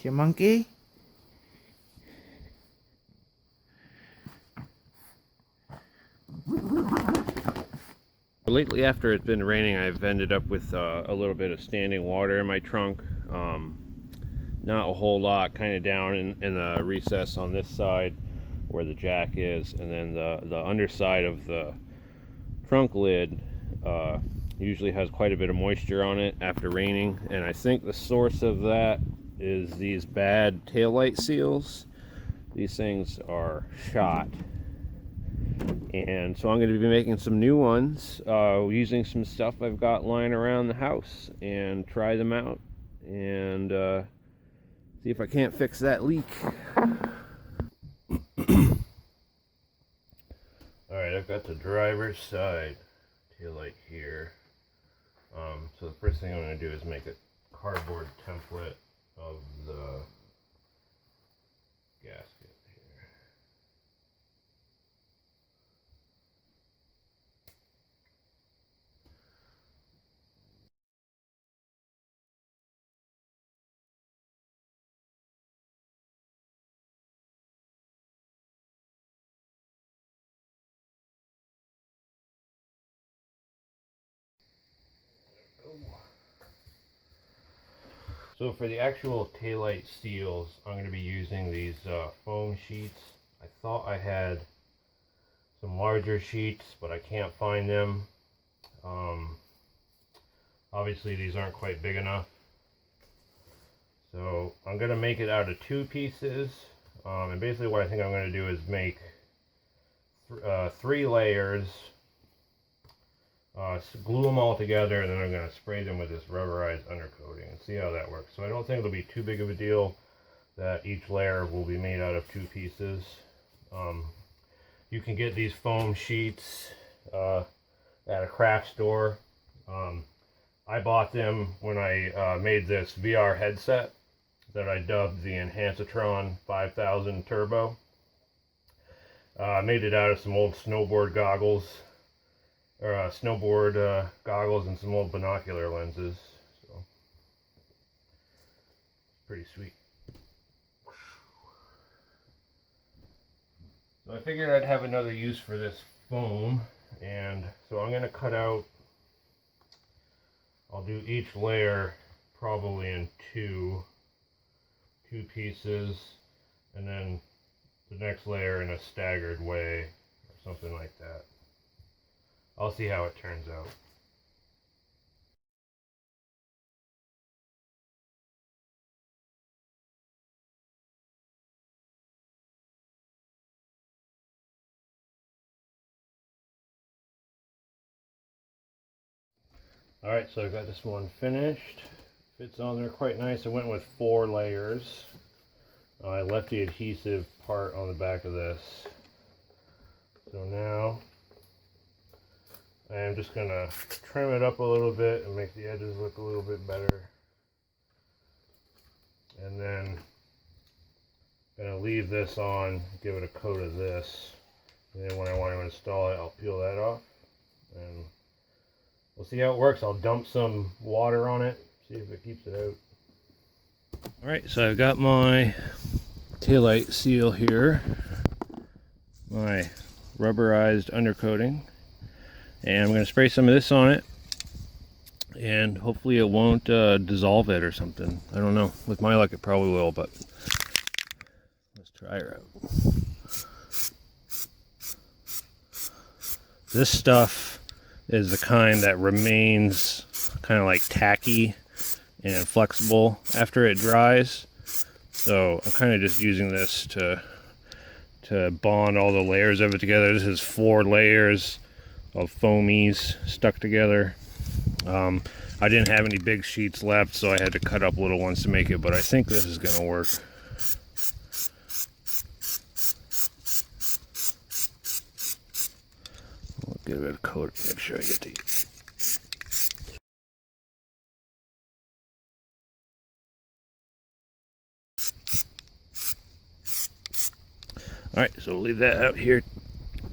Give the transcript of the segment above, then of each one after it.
your monkey? Lately, after it's been raining, I've ended up with a little bit of standing water in my trunk. Not a whole lot, kind of down in the recess on this side where the jack is, and then the underside of the trunk lid usually has quite a bit of moisture on it after raining, and I think the source of that is these bad taillight seals. These things are shot, and so I'm going to be making some new ones using some stuff I've got lying around the house, and try them out and see if I can't fix that leak. Alright, I've got the driver's side taillight here. So the first thing I'm going to do is make a cardboard template of the gasket here. So for the actual taillight seals, I'm going to be using these foam sheets. I thought I had some larger sheets, but I can't find them. Obviously these aren't quite big enough. So I'm going to make it out of 2 pieces. And basically what I think I'm going to do is make 3 layers. Glue them all together, and then I'm going to spray them with this rubberized undercoating and see how that works. So I don't think it'll be too big of a deal that each layer will be made out of 2 pieces. You can get these foam sheets at a craft store. I bought them when I made this VR headset that I dubbed the Enhancitron 5000 Turbo. I made it out of some old snowboard goggles. Goggles and some old binocular lenses. So pretty sweet. So I figured I'd have another use for this foam, and so I'm going to cut out, I'll do each layer probably in two pieces, and then the next layer in a staggered way or something like that. I'll see how it turns out. Alright, so I've got this one finished. Fits on there quite nice. I went with 4 layers. I left the adhesive part on the back of this. So now I'm just going to trim it up a little bit and make the edges look a little bit better. And then I'm going to leave this on, give it a coat of this. And then when I want to install it, I'll peel that off. And we'll see how it works. I'll dump some water on it, see if it keeps it out. Alright, so I've got my taillight seal here. My rubberized undercoating. And I'm going to spray some of this on it, and hopefully it won't dissolve it or something. I don't know. With my luck it probably will, but let's try it out. This stuff is the kind that remains kind of like tacky and flexible after it dries. So I'm kind of just using this to bond all the layers of it together. This is 4 layers of foamies stuck together. I didn't have any big sheets left, so I had to cut up little ones to make it, but I think this is going to work. I'll give it a coat, make sure I get the... Alright, so we'll leave that out here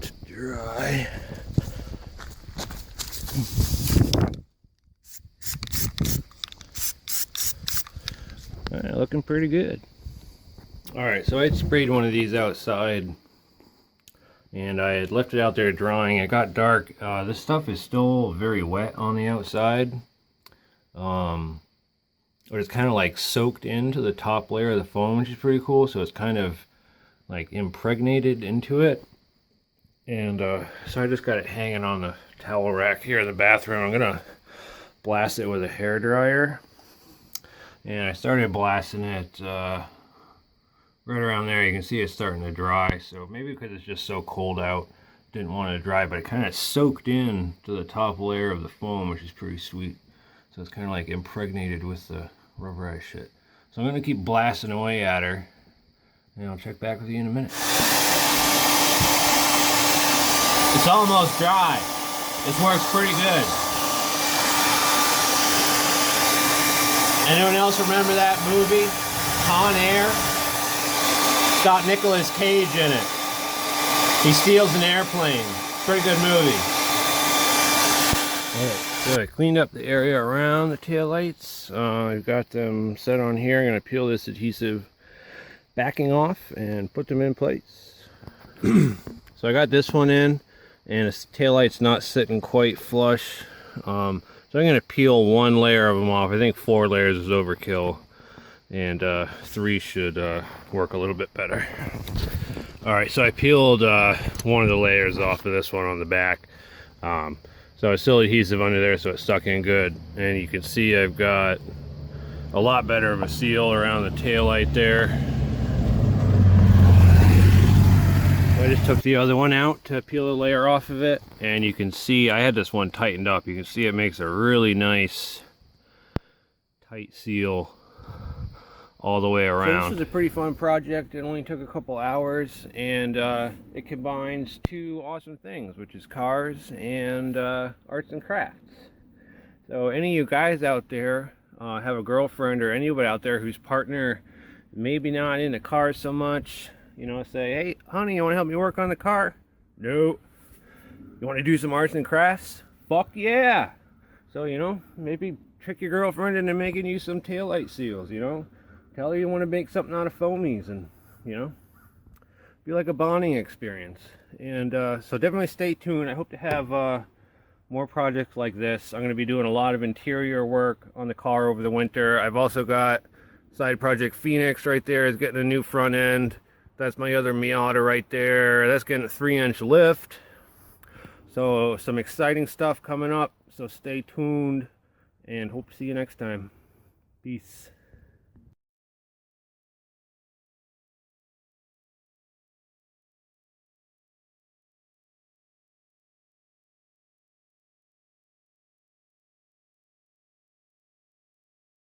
to dry. Looking pretty good. Alright, so I had sprayed one of these outside and I had left it out there drying. It got dark. This stuff is still very wet on the outside. But it's kind of like soaked into the top layer of the foam, which is pretty cool. So it's kind of like impregnated into it. And so I just got it hanging on the towel rack here in the bathroom. I'm gonna blast it with a hair dryer. And I started blasting it right around there. You can see it's starting to dry. So maybe because it's just so cold out, didn't want it to dry, but it kind of soaked in to the top layer of the foam, which is pretty sweet. So it's kind of like impregnated with the rubberized shit. So I'm going to keep blasting away at her, and I'll check back with you in a minute. It's almost dry. This works pretty good. Anyone else remember that movie, Con Air? It's got Nicolas Cage in it. He steals an airplane. Pretty good movie. Alright. So I cleaned up the area around the taillights. I've got them set on here. I'm going to peel this adhesive backing off and put them in place. So I got this one in, and the taillight's not sitting quite flush. So I'm going to peel one layer of them off. I think 4 layers is overkill, and 3 should work a little bit better. Alright, so I peeled one of the layers off of this one on the back. So it's still adhesive under there, so it's stuck in good. And you can see I've got a lot better of a seal around the tail light there. I just took the other one out to peel a layer off of it, and you can see I had this one tightened up. You can see it makes a really nice tight seal all the way around. So this is a pretty fun project. It only took a couple hours, and it combines 2 awesome things, which is cars and arts and crafts. So any of you guys out there have a girlfriend, or anybody out there whose partner maybe not into cars so much, you know, say, hey honey, you want to help me work on the car? No. You want to do some arts and crafts? Fuck yeah. So, you know, maybe trick your girlfriend into making you some taillight seals, you know. Tell her you want to make something out of foamies, and, you know, be like a bonding experience. And so definitely stay tuned. I hope to have more projects like this. I'm going to be doing a lot of interior work on the car over the winter. I've also got side project Phoenix right there is getting a new front end. That's my other Miata right there. That's getting a 3-inch lift. So some exciting stuff coming up. So stay tuned, and hope to see you next time. Peace.